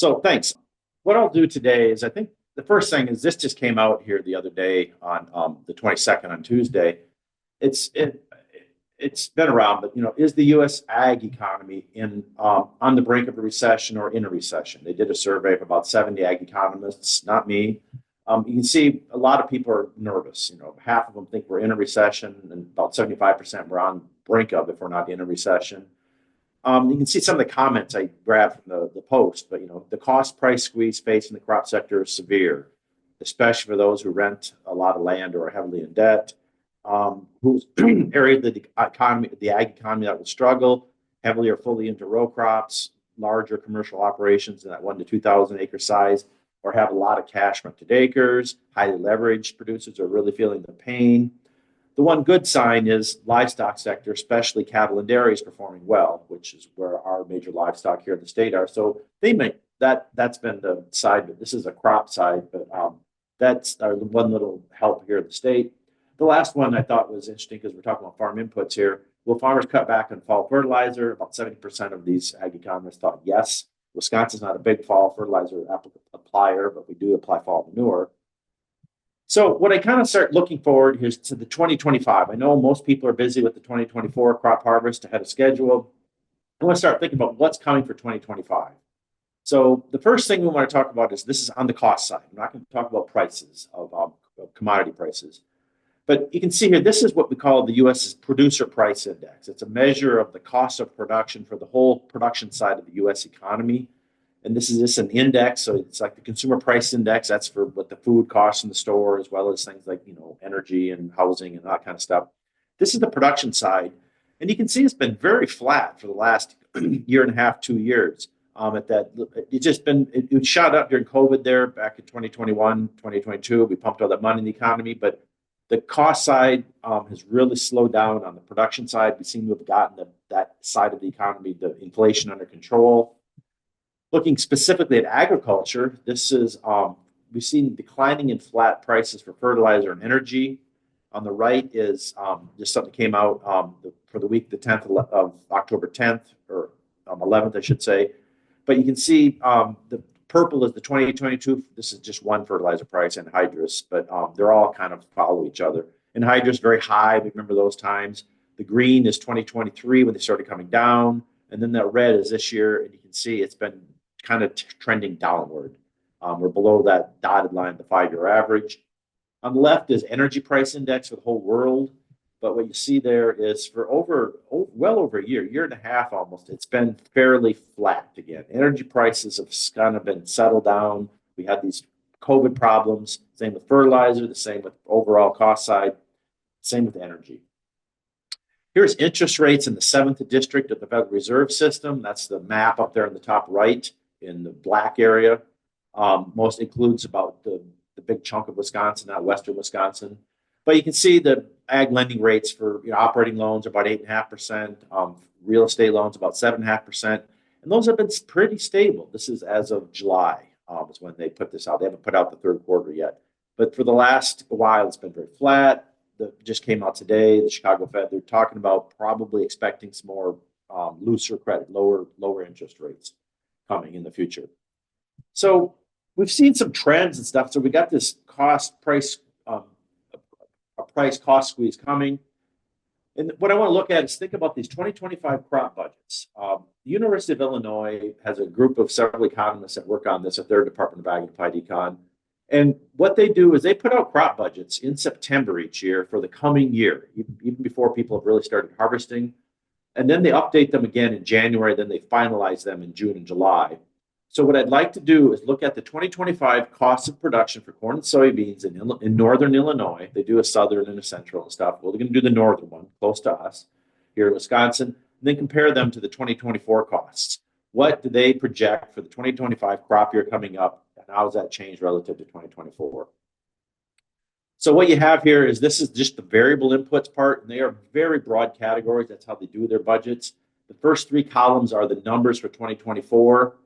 So thanks. What I'll do today is I think the first thing is this just came out here the other day on the 22nd on Tuesday. It's it, it's been around, but is the U.S. ag economy in on the brink of a recession or in a recession? They did a survey of about 70 ag economists, not me. You can see a lot of people are nervous. Half of them think we're in a recession, and about 75% we're on brink of if we're not in a recession. You can see some of the comments I grabbed from the post, but the cost price squeeze facing the crop sector is severe, especially for those who rent a lot of land or are heavily in debt. Whose area of the ag economy that will struggle heavily or fully into row crops, larger commercial operations in that 1 to 2,000 acre size, or have a lot of cash rented acres. Highly leveraged producers are really feeling the pain. The one good sign is livestock sector, especially cattle and dairy, is performing well, which is where our major livestock here in the state are. So they make that's been the side, but this is a crop side, but that's our one little help here in the state. The last one I thought was interesting because we're talking about farm inputs here. Will farmers cut back on fall fertilizer? About 70% of these ag economists thought yes. Wisconsin's not a big fall fertilizer applier, but we do apply fall manure. So what I kind of start looking forward is to the 2025. I know most people are busy with the 2024 crop harvest ahead of schedule. I want to start thinking about what's coming for 2025. So the first thing we want to talk about is this is on the cost side. I'm not going to talk about prices of commodity prices. But you can see here, this is what we call the U.S.'s producer price index. It's a measure of the cost of production for the whole production side of the U.S. economy. And this is just an index, so it's like the consumer price index. That's for what the food costs in the store, as well as things like energy and housing and that kind of stuff. This is the production side, and you can see it's been very flat for the last year and a half, 2 years. It shot up during COVID there back in 2021, 2022. We pumped all that money in the economy, but the cost side has really slowed down on the production side. We seem to have gotten that side of the economy, the inflation, under control. Looking specifically at agriculture, we've seen declining and flat prices for fertilizer and energy. On the right is just something that came out for the week, the 10th of October 10th, or 11th, I should say. But you can see the purple is the 2022. This is just one fertilizer price, anhydrous, but they're all kind of follow each other. Anhydrous very high. We remember those times. The green is 2023 when they started coming down, and then that red is this year, and you can see it's been kind of trending downward. We're below that dotted line, the 5-year average. On the left is energy price index for the whole world. But what you see there is for well over a year and a half almost, it's been fairly flat again. Energy prices have kind of been settled down. We had these COVID problems, same with fertilizer, the same with overall cost side, same with energy. Here's interest rates in the 7th district of the Federal Reserve System. That's the map up there in the top right in the black area. Most includes about the big chunk of Wisconsin, not western Wisconsin. But you can see the ag lending rates for operating loans are about 8.5%, real estate loans about 7.5%, and those have been pretty stable. This is as of July is when they put this out. They haven't put out the third quarter yet, but for the last while it's been very flat. Just came out today, the Chicago Fed. They're talking about probably expecting some more looser credit, lower interest rates coming in the future. So we've seen some trends and stuff. So we got this price cost squeeze coming. And what I want to look at is think about these 2025 crop budgets. The University of Illinois has a group of several economists that work on this at their Department of Ag and Applied Econ. And what they do is they put out crop budgets in September each year for the coming year, even before people have really started harvesting. And then they update them again in January, then they finalize them in June and July. So what I'd like to do is look at the 2025 cost of production for corn and soybeans in northern Illinois. They do a southern and a central and stuff. Well, they're going to do the northern one, close to us, here in Wisconsin, and then compare them to the 2024 costs. What do they project for the 2025 crop year coming up, and how does that change relative to 2024? So what you have here is this is just the variable inputs part, and they are very broad categories. That's how they do their budgets. The first 3 columns are the numbers for 2024.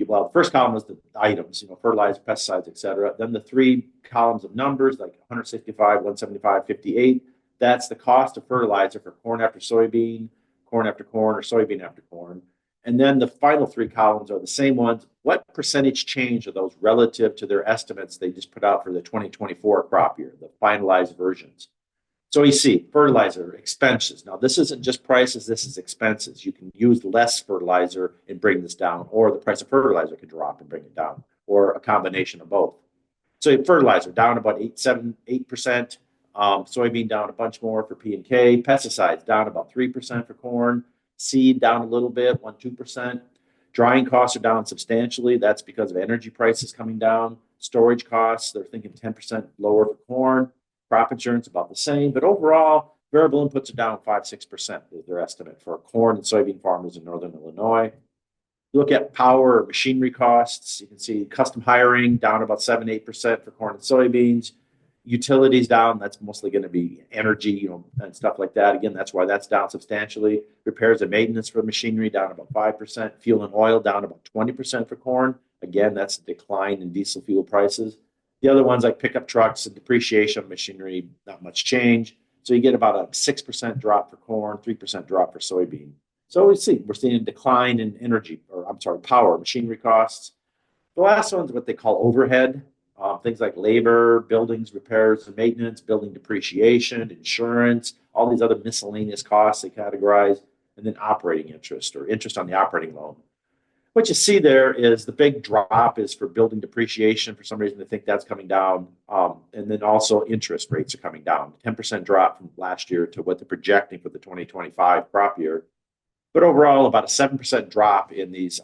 Well, the first column is the items, fertilizer, pesticides, et cetera. Then the 3 columns of numbers, like 165, 175, 58, that's the cost of fertilizer for corn after soybean, corn after corn, or soybean after corn. And then the final three columns are the same ones. What percentage change are those relative to their estimates they just put out for the 2024 crop year, the finalized versions? So you see fertilizer expenses. Now, this isn't just prices, this is expenses. You can use less fertilizer and bring this down, or the price of fertilizer can drop and bring it down, or a combination of both. So fertilizer down about 8%. Soybean down a bunch more for P and K. Pesticides down about 3% for corn. Seed down a little bit, 2%. Drying costs are down substantially. That's because of energy prices coming down. Storage costs, they're thinking 10% lower for corn. Crop insurance about the same, but overall, variable inputs are down 5-6% is their estimate for corn and soybean farmers in northern Illinois. Look at power or machinery costs. You can see custom hiring down about 7-8% for corn and soybeans. Utilities down. That's mostly going to be energy, and stuff like that. Again, that's why that's down substantially. Repairs and maintenance for machinery down about 5%. Fuel and oil down about 20% for corn. Again, that's a decline in diesel fuel prices. The other ones like pickup trucks and depreciation of machinery, not much change. So you get about a 6% drop for corn, 3% drop for soybean. So we're seeing a decline in power, machinery costs. The last one's what they call overhead, things like labor, buildings, repairs and maintenance, building depreciation, insurance, all these other miscellaneous costs they categorize, and then operating interest or interest on the operating loan. What you see there is the big drop is for building depreciation. For some reason, they think that's coming down. And then also interest rates are coming down, 10% drop from last year to what they're projecting for the 2025 crop year. But overall, about a 7% drop in these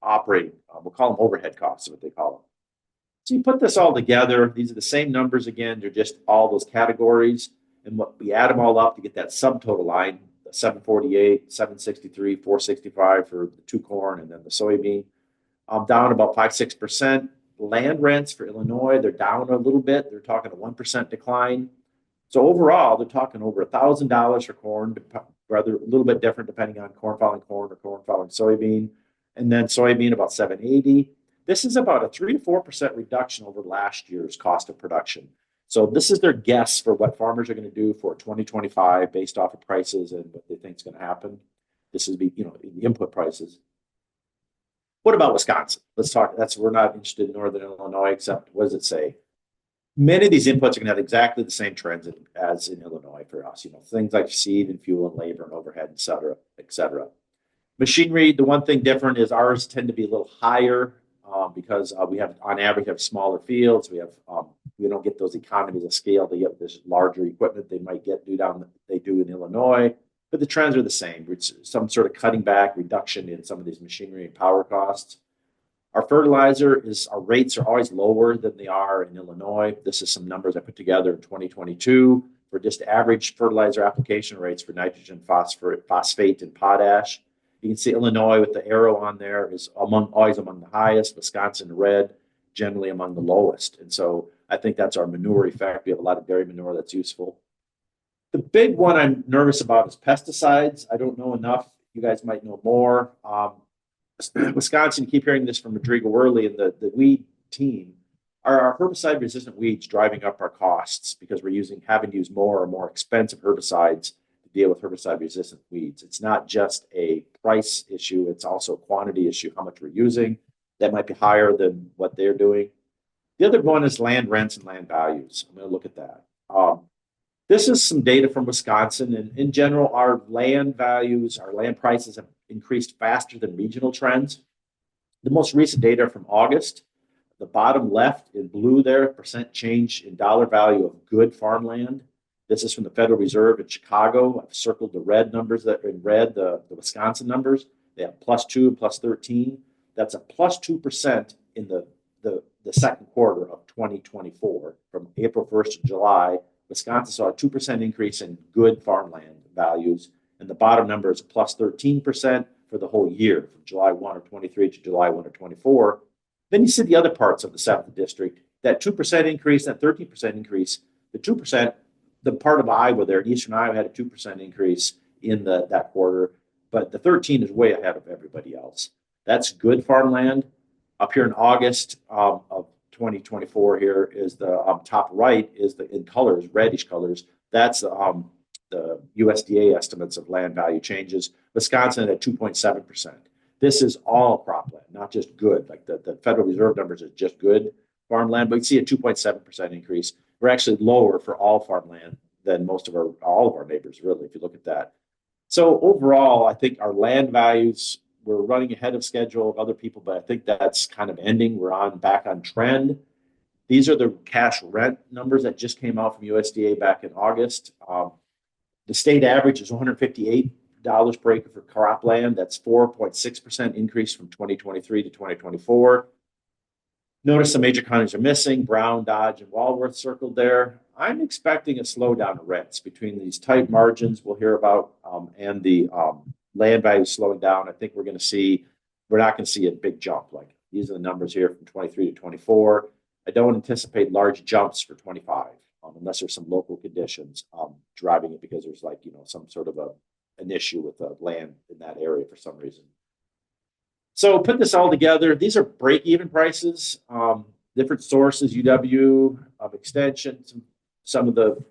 operating, we'll call them overhead costs, is what they call them. So you put this all together. These are the same numbers again. They're just all those categories. And what we add them all up to get that subtotal line, 748, 763, 465 for the two corn and then the soybean. Down about 5-6%. Land rents for Illinois, they're down a little bit. They're talking a 1% decline. So overall, they're talking over $1,000 for corn, rather a little bit different depending on corn following corn or corn following soybean. And then soybean about 780. This is about a 3-4% reduction over last year's cost of production. So this is their guess for what farmers are going to do for 2025 based off of prices and what they think is going to happen. This is the input prices. What about Wisconsin? Let's talk. We're not interested in northern Illinois, except what does it say? Many of these inputs are going to have exactly the same trends as in Illinois for us. Things like seed and fuel and labor and overhead, et cetera, et cetera. Machinery, the one thing different is ours tend to be a little higher because we have, on average, smaller fields. We don't get those economies of scale. They get this larger equipment they might get they do in Illinois, but the trends are the same. It's some sort of cutting back, reduction in some of these machinery and power costs. Our our rates are always lower than they are in Illinois. This is some numbers I put together in 2022 for just average fertilizer application rates for nitrogen, phosphate, and potash. You can see Illinois with the arrow on there is always among the highest. Wisconsin red, generally among the lowest. And so I think that's our manure effect. We have a lot of dairy manure that's useful. The big one I'm nervous about is pesticides. I don't know enough. You guys might know more. Wisconsin, keep hearing this from Rodrigo Worley and the weed team. Are our herbicide-resistant weeds driving up our costs because we're having to use more and more expensive herbicides to deal with herbicide-resistant weeds? It's not just a price issue; it's also a quantity issue. How much we're using that might be higher than what they're doing. The other one is land rents and land values. I'm going to look at that. This is some data from Wisconsin, and in general, our land values, our land prices have increased faster than regional trends. The most recent data from August. The bottom left in blue there, percent change in dollar value of good farmland. This is from the Federal Reserve in Chicago. I've circled the red numbers that are in red, the Wisconsin numbers. They have +2 and +13. That's a +2% in the second quarter of 2024. From April 1st to July, Wisconsin saw a 2% increase in good farmland values. And the bottom number is a +13% for the whole year, from July 1 of 23 to July 1 of 24. Then you see the other parts of the 7th District, that 2% increase, that 13% increase, the 2%, the part of Iowa there, Eastern Iowa had a 2% increase in that quarter, but the 13 is way ahead of everybody else. That's good farmland. Up here in August of 2024 here is the top right is in colors, reddish colors. That's the USDA estimates of land value changes. Wisconsin at 2.7%. This is all cropland, not just good. Like the Federal Reserve numbers is just good farmland, but you see a 2.7% increase. We're actually lower for all farmland than all of our neighbors, really, if you look at that. So overall, I think our land values, we're running ahead of schedule of other people, but I think that's kind of ending. We're back on trend. These are the cash rent numbers that just came out from USDA back in August. The state average is $158 per acre for cropland. That's 4.6% increase from 2023 to 2024. Notice the major counties are missing, Brown, Dodge, and Walworth circled there. I'm expecting a slowdown of rents between these tight margins we'll hear about and the land value slowing down. I think we're not going to see a big jump. Like these are the numbers here from 23 to 24. I don't anticipate large jumps for 25 unless there's some local conditions driving it because there's some sort of an issue with the land in that area for some reason. So put this all together. These are break-even prices, different sources, UW of Extension. Some of the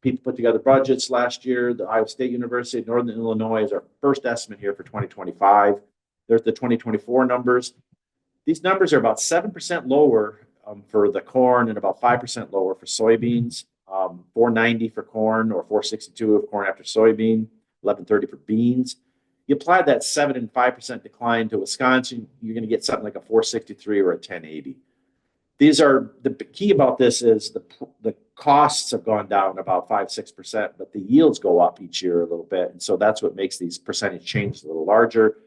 people put together budgets last year. The Iowa State University of Northern Illinois is our first estimate here for 2025. There's the 2024 numbers. These numbers are about 7% lower for the corn and about 5% lower for soybeans. 490 for corn or 462 of corn after soybean, 1130 for beans. You apply that 7 and 5% decline to Wisconsin, you're going to get something like a 463 or a 1080. The key about this is the costs have gone down about 5-6%, but the yields go up each year a little bit. And so that's what makes these percentage changes a little larger.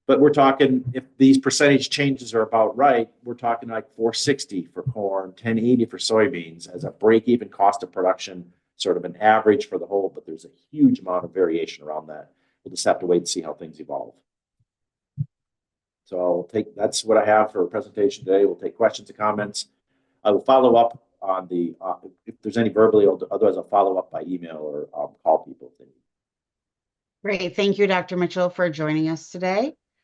But we're talking, if these percentage changes are about right, we're talking like 460 for corn, 1080 for soybeans as a break-even cost of production, sort of an average for the whole, but there's a huge amount of variation around that. We'll just have to wait and see how things evolve. So that's what I have for a presentation today. We'll take questions and comments. I will follow up on if there's any verbally, otherwise I'll follow up by email or call people if they need. Great. Thank you, Dr. Mitchell, for joining us today.